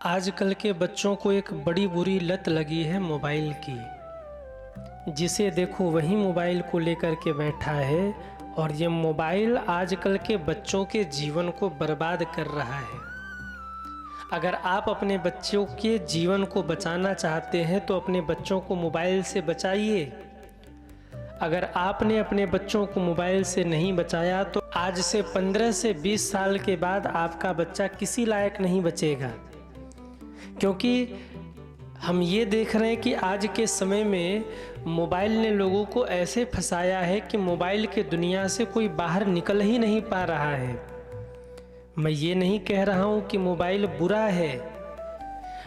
आजकल के बच्चों को एक बड़ी बुरी लत लगी है मोबाइल की। जिसे देखो वही मोबाइल को लेकर के बैठा है और ये मोबाइल आजकल के बच्चों के जीवन को बर्बाद कर रहा है। अगर आप अपने बच्चों के जीवन को बचाना चाहते हैं तो अपने बच्चों को मोबाइल से बचाइए। अगर आपने अपने बच्चों को मोबाइल से नहीं बचाया तो आज से 15 से 20 साल के बाद आपका बच्चा किसी लायक नहीं बचेगा। क्योंकि हम ये देख रहे हैं कि आज के समय में मोबाइल ने लोगों को ऐसे फंसाया है कि मोबाइल के दुनिया से कोई बाहर निकल ही नहीं पा रहा है। मैं ये नहीं कह रहा हूँ कि मोबाइल बुरा है,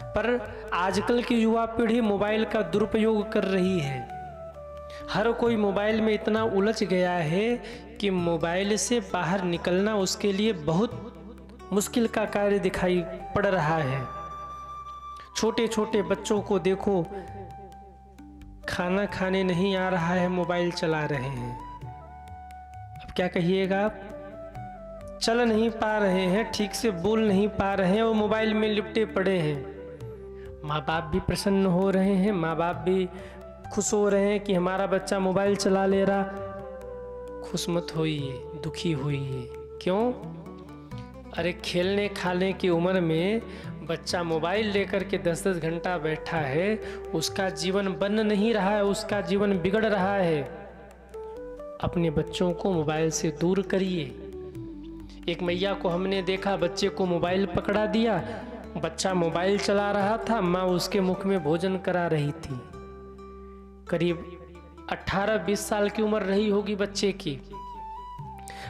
पर आजकल की युवा पीढ़ी मोबाइल का दुरुपयोग कर रही है। हर कोई मोबाइल में इतना उलझ गया है कि मोबाइल से बाहर निकलना उसके लिए बहुत मुश्किल का कार्य दिखाई पड़ रहा है। छोटे छोटे बच्चों को देखो, खाना खाने नहीं आ रहा है, मोबाइल चला रहे हैं। अब क्या कहिएगा आप? चल नहीं पा रहे हैं, ठीक से बोल नहीं पा रहे हैं, वो मोबाइल में लिपटे पड़े हैं। माँ बाप भी प्रसन्न हो रहे हैं, माँ बाप भी खुश हो रहे हैं कि हमारा बच्चा मोबाइल चला ले रहा। खुश मत होइए, दुखी होइए। क्यों? अरे खेलने खाने की उम्र में बच्चा मोबाइल लेकर के 10-10 घंटा बैठा है, उसका जीवन बन नहीं रहा है, उसका जीवन बिगड़ रहा है। अपने बच्चों को मोबाइल से दूर करिए। एक मैया को हमने देखा, बच्चे को मोबाइल पकड़ा दिया, बच्चा मोबाइल चला रहा था, माँ उसके मुख में भोजन करा रही थी। करीब 18-20 साल की उम्र रही होगी बच्चे की।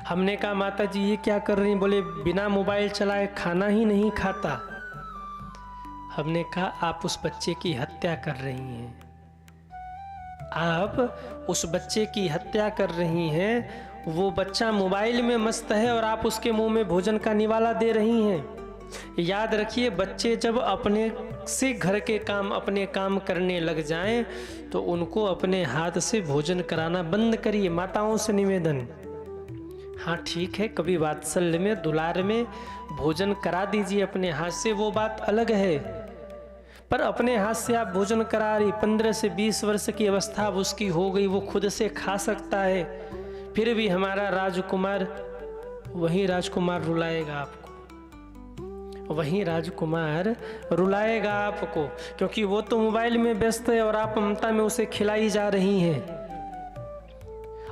हमने कहा माता जी ये क्या कर रही हैं? बोले बिना मोबाइल चलाए खाना ही नहीं खाता। हमने कहा आप उस बच्चे की हत्या कर रही हैं। आप उस बच्चे की हत्या कर रही हैं। वो बच्चा मोबाइल में मस्त है और आप उसके मुंह में भोजन का निवाला दे रही हैं। याद रखिए, बच्चे जब अपने से घर के काम अपने काम करने लग जाएं तो उनको अपने हाथ से भोजन कराना बंद करिए। माताओं से निवेदन। हाँ ठीक है, कभी वात्सल्य में दुलार में भोजन करा दीजिए अपने हाथ से, वो बात अलग है। पर अपने हाथ से आप भोजन करा रही, 15 से 20 वर्ष की अवस्था अब उसकी हो गई, वो खुद से खा सकता है, फिर भी हमारा राजकुमार वही राजकुमार रुलाएगा आपको, वही राजकुमार रुलाएगा आपको, क्योंकि वो तो मोबाइल में व्यस्त है और आप ममता में उसे खिलाई जा रही हैं।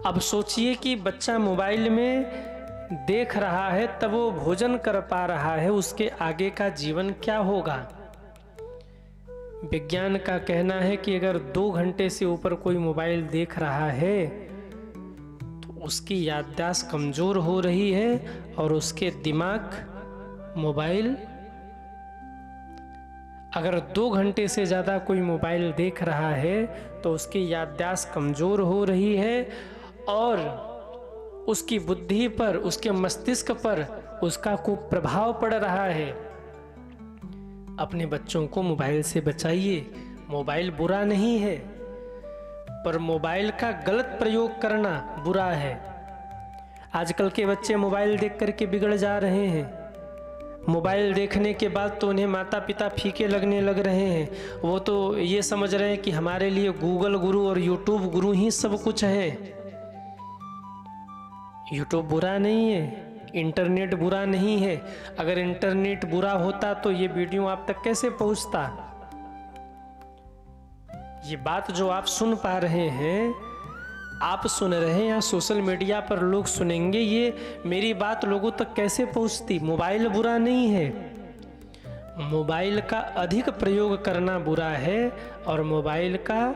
अब सोचिए कि बच्चा मोबाइल में देख रहा है तब वो भोजन कर पा रहा है, उसके आगे का जीवन क्या होगा? विज्ञान का कहना है कि अगर 2 घंटे से ऊपर कोई मोबाइल देख रहा है तो उसकी याददाश्त कमजोर हो रही है और उसके दिमाग मोबाइल, अगर 2 घंटे से ज़्यादा कोई मोबाइल देख रहा है तो उसकी याददाश्त कमजोर हो रही है और उसकी बुद्धि पर, उसके मस्तिष्क पर उसका कुप्रभाव पड़ रहा है। अपने बच्चों को मोबाइल से बचाइए। मोबाइल बुरा नहीं है, पर मोबाइल का गलत प्रयोग करना बुरा है। आजकल के बच्चे मोबाइल देख करके बिगड़ जा रहे हैं। मोबाइल देखने के बाद तो उन्हें माता पिता फीके लगने लग रहे हैं। वो तो ये समझ रहे हैं कि हमारे लिए गूगल गुरु और यूट्यूब गुरु ही सब कुछ है। यूट्यूब बुरा नहीं है, इंटरनेट बुरा नहीं है। अगर इंटरनेट बुरा होता तो ये वीडियो आप तक कैसे पहुंचता? ये बात जो आप सुन पा रहे हैं, आप सुन रहे हैं या सोशल मीडिया पर लोग सुनेंगे, ये मेरी बात लोगों तक कैसे पहुंचती? मोबाइल बुरा नहीं है, मोबाइल का अधिक प्रयोग करना बुरा है और मोबाइल का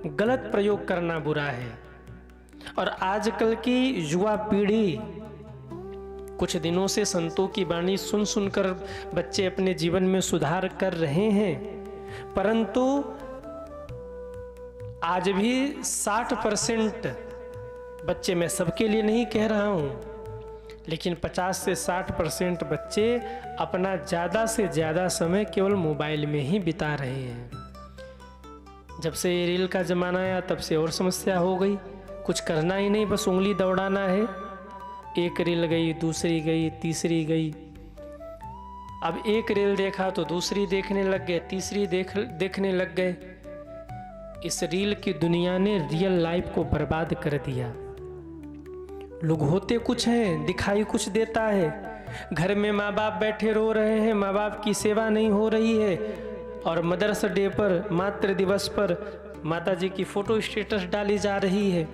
गलत प्रयोग करना बुरा है। और आजकल की युवा पीढ़ी कुछ दिनों से संतों की वाणी सुन सुनकर बच्चे अपने जीवन में सुधार कर रहे हैं, परंतु आज भी 60% बच्चे, मैं सबके लिए नहीं कह रहा हूं, लेकिन 50 से 60% बच्चे अपना ज़्यादा से ज़्यादा समय केवल मोबाइल में ही बिता रहे हैं। जब से ये रील का ज़माना आया तब से और समस्या हो गई। कुछ करना ही नहीं, बस उंगली दौड़ाना है। एक रील गई, दूसरी गई, तीसरी गई, अब एक रील देखा तो दूसरी देखने लग गए, तीसरी देखने लग गए। इस रील की दुनिया ने रियल लाइफ को बर्बाद कर दिया। लोग होते कुछ हैं, दिखाई कुछ देता है। घर में माँ बाप बैठे रो रहे हैं, माँ बाप की सेवा नहीं हो रही है, और मदर्स डे पर, मातृ दिवस पर माता जी की फोटो स्टेटस डाली जा रही है।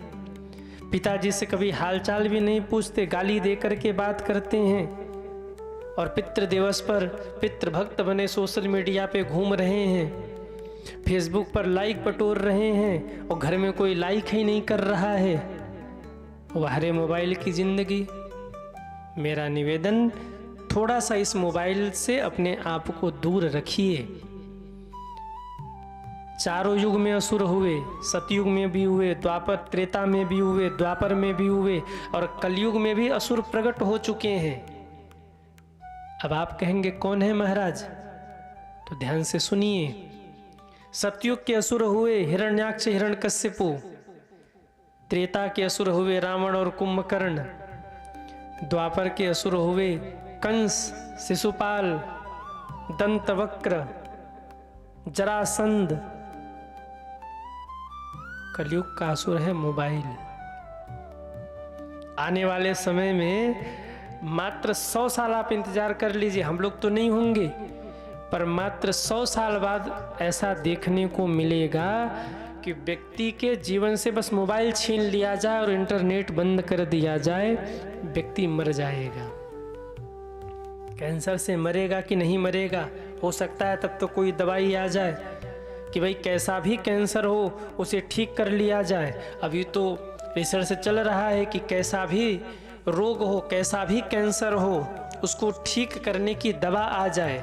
पिताजी से कभी हालचाल भी नहीं पूछते, गाली दे करके बात करते हैं। और पितृ दिवस पर पितृभक्त बने सोशल मीडिया पे घूम रहे हैं, फेसबुक पर लाइक बटोर रहे हैं, और घर में कोई लाइक ही नहीं कर रहा है। वह रे मोबाइल की जिंदगी। मेरा निवेदन, थोड़ा सा इस मोबाइल से अपने आप को दूर रखिए। चारों युग में असुर हुए, सतयुग में भी हुए, द्वापर त्रेता में भी हुए, द्वापर में भी हुए, और कलयुग में भी असुर प्रकट हो चुके हैं। अब आप कहेंगे कौन है महाराज, तो ध्यान से सुनिए। सतयुग के असुर हुए हिरण्याक्ष हिरण्यकश्यपु, त्रेता के असुर हुए रावण और कुंभकर्ण, द्वापर के असुर हुए कंस, शिशुपाल, दंतवक्र, जरासंध। कलयुग का असुर है मोबाइल। आने वाले समय में मात्र 100 साल आप इंतजार कर लीजिए, हम लोग तो नहीं होंगे, पर मात्र 100 साल बाद ऐसा देखने को मिलेगा कि व्यक्ति के जीवन से बस मोबाइल छीन लिया जाए और इंटरनेट बंद कर दिया जाए, व्यक्ति मर जाएगा। कैंसर से मरेगा कि नहीं मरेगा, हो सकता है तब तो कोई दवाई आ जाए कि भाई कैसा भी कैंसर हो उसे ठीक कर लिया जाए। अभी तो रिसर्च चल रहा है कि कैसा भी रोग हो, कैसा भी कैंसर हो, उसको ठीक करने की दवा आ जाए।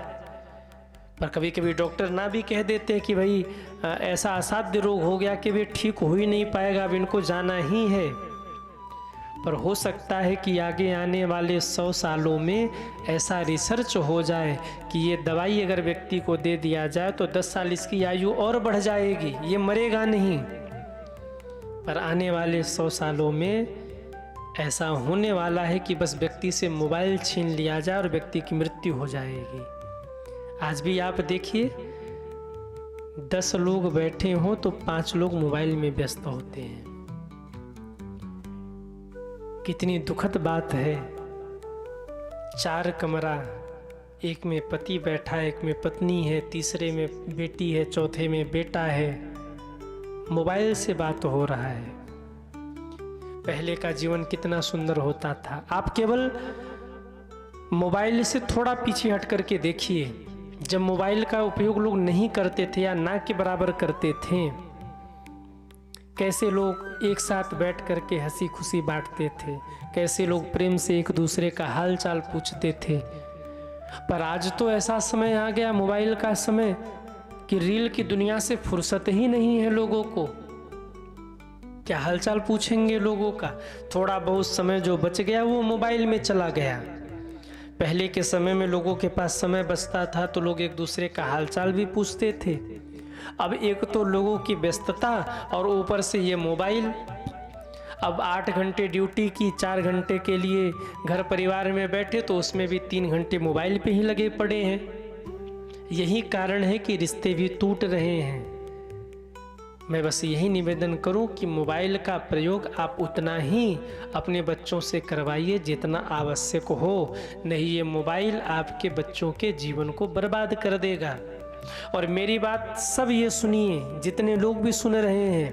पर कभी कभी डॉक्टर ना भी कह देते हैं कि भाई ऐसा असाध्य रोग हो गया कि वे ठीक हो ही नहीं पाएगा, अब इनको जाना ही है। पर हो सकता है कि आगे आने वाले 100 सालों में ऐसा रिसर्च हो जाए कि ये दवाई अगर व्यक्ति को दे दिया जाए तो 10 साल इसकी आयु और बढ़ जाएगी, ये मरेगा नहीं। पर आने वाले 100 सालों में ऐसा होने वाला है कि बस व्यक्ति से मोबाइल छीन लिया जाए और व्यक्ति की मृत्यु हो जाएगी। आज भी आप देखिए, 10 लोग बैठे हों तो 5 लोग मोबाइल में व्यस्त होते हैं। कितनी दुखद बात है। 4 कमरा, एक में पति बैठा है, एक में पत्नी है, तीसरे में बेटी है, चौथे में बेटा है, मोबाइल से बात हो रहा है। पहले का जीवन कितना सुंदर होता था। आप केवल मोबाइल से थोड़ा पीछे हट करके देखिए, जब मोबाइल का उपयोग लोग नहीं करते थे या ना के बराबर करते थे, कैसे लोग एक साथ बैठ करके हंसी खुशी बांटते थे, कैसे लोग प्रेम से एक दूसरे का हाल चाल पूछते थे। पर आज तो ऐसा समय आ गया, मोबाइल का समय, कि रील की दुनिया से फुर्सत ही नहीं है लोगों को। क्या हालचाल पूछेंगे लोगों का? थोड़ा बहुत समय जो बच गया वो मोबाइल में चला गया। पहले के समय में लोगों के पास समय बचता था तो लोग एक दूसरे का हालचाल भी पूछते थे। अब एक तो लोगों की व्यस्तता और ऊपर से ये मोबाइल। अब 8 घंटे ड्यूटी की, 4 घंटे के लिए घर परिवार में बैठे तो उसमें भी 3 घंटे मोबाइल पे ही लगे पड़े हैं। यही कारण है कि रिश्ते भी टूट रहे हैं। मैं बस यही निवेदन करूं कि मोबाइल का प्रयोग आप उतना ही अपने बच्चों से करवाइए जितना आवश्यक हो, नहीं ये मोबाइल आपके बच्चों के जीवन को बर्बाद कर देगा। और मेरी बात सब ये सुनिए, जितने लोग भी सुन रहे हैं,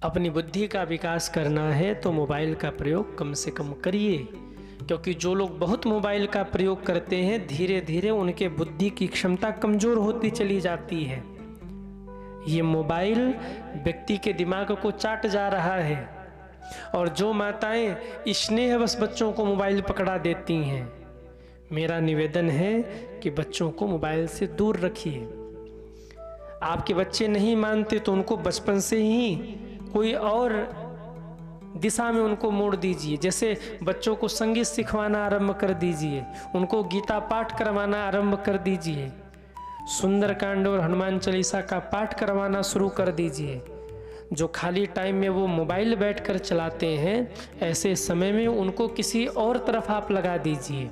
अपनी बुद्धि का विकास करना है तो मोबाइल का प्रयोग कम से कम करिए, क्योंकि जो लोग बहुत मोबाइल का प्रयोग करते हैं धीरे धीरे उनके बुद्धि की क्षमता कमजोर होती चली जाती है। ये मोबाइल व्यक्ति के दिमाग को चाट जा रहा है। और जो माताएं स्नेहवश बच्चों को मोबाइल पकड़ा देती हैं, मेरा निवेदन है कि बच्चों को मोबाइल से दूर रखिए। आपके बच्चे नहीं मानते तो उनको बचपन से ही कोई और दिशा में उनको मोड़ दीजिए। जैसे बच्चों को संगीत सिखवाना आरंभ कर दीजिए, उनको गीता पाठ करवाना आरंभ कर दीजिए, सुंदरकांड और हनुमान चालीसा का पाठ करवाना शुरू कर दीजिए। जो खाली टाइम में वो मोबाइल बैठकर चलाते हैं, ऐसे समय में उनको किसी और तरफ आप लगा दीजिए।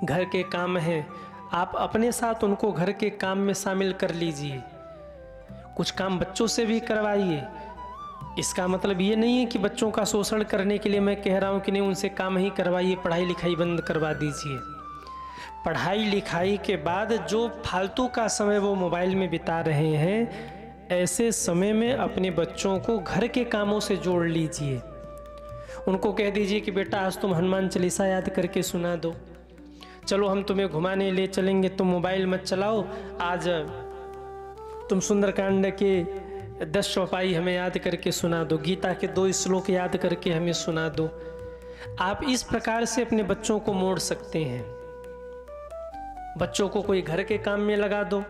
घर के काम हैं, आप अपने साथ उनको घर के काम में शामिल कर लीजिए। कुछ काम बच्चों से भी करवाइए। इसका मतलब ये नहीं है कि बच्चों का शोषण करने के लिए मैं कह रहा हूँ कि नहीं उनसे काम ही करवाइए, पढ़ाई लिखाई बंद करवा दीजिए। पढ़ाई लिखाई के बाद जो फालतू का समय वो मोबाइल में बिता रहे हैं, ऐसे समय में अपने बच्चों को घर के कामों से जोड़ लीजिए। उनको कह दीजिए कि बेटा आज तुम हनुमान चालीसा याद करके सुना दो, चलो हम तुम्हें घुमाने ले चलेंगे, तुम मोबाइल मत चलाओ, आज तुम सुंदरकांड के 10 चौपाई हमें याद करके सुना दो, गीता के 2 श्लोक याद करके हमें सुना दो। आप इस प्रकार से अपने बच्चों को मोड़ सकते हैं। बच्चों को कोई घर के काम में लगा दो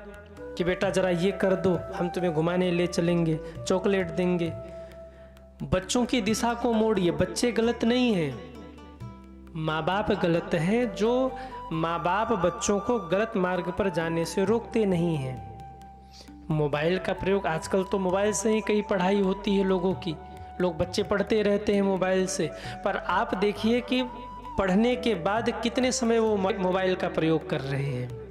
कि बेटा जरा ये कर दो, हम तुम्हें घुमाने ले चलेंगे, चॉकलेट देंगे। बच्चों की दिशा को मोड़िए। बच्चे गलत नहीं हैं, माँ बाप गलत हैं। जो माँ बाप बच्चों को गलत मार्ग पर जाने से रोकते नहीं हैं। मोबाइल का प्रयोग, आजकल तो मोबाइल से ही कई पढ़ाई होती है लोगों की, लोग बच्चे पढ़ते रहते हैं मोबाइल से। पर आप देखिए कि पढ़ने के बाद कितने समय वो मोबाइल का प्रयोग कर रहे हैं।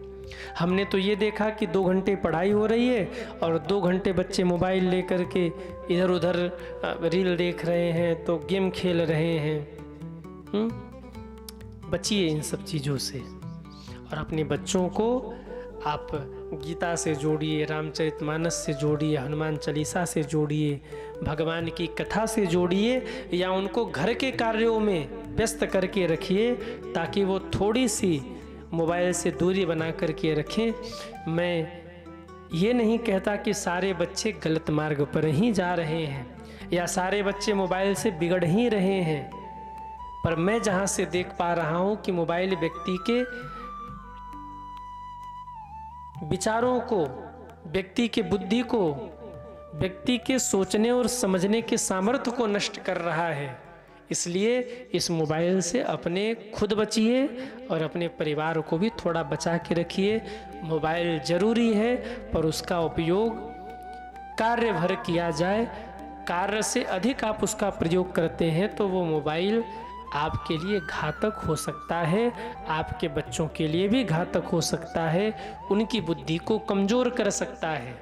हमने तो ये देखा कि 2 घंटे पढ़ाई हो रही है और 2 घंटे बच्चे मोबाइल लेकर के इधर उधर रील देख रहे हैं, तो गेम खेल रहे हैं। बचिए इन सब चीज़ों से और अपने बच्चों को आप गीता से जोड़िए, रामचरितमानस से जोड़िए, हनुमान चालीसा से जोड़िए, भगवान की कथा से जोड़िए, या उनको घर के कार्यों में व्यस्त करके रखिए ताकि वो थोड़ी सी मोबाइल से दूरी बना करके रखें। मैं ये नहीं कहता कि सारे बच्चे गलत मार्ग पर ही जा रहे हैं या सारे बच्चे मोबाइल से बिगड़ ही रहे हैं, पर मैं जहाँ से देख पा रहा हूँ कि मोबाइल व्यक्ति के विचारों को, व्यक्ति के बुद्धि को, व्यक्ति के सोचने और समझने के सामर्थ्य को नष्ट कर रहा है। इसलिए इस मोबाइल से अपने खुद बचिए और अपने परिवार को भी थोड़ा बचा के रखिए। मोबाइल ज़रूरी है पर उसका उपयोग कार्य भर किया जाए। कार्य से अधिक आप उसका प्रयोग करते हैं तो वो मोबाइल आपके लिए घातक हो सकता है, आपके बच्चों के लिए भी घातक हो सकता है, उनकी बुद्धि को कमज़ोर कर सकता है।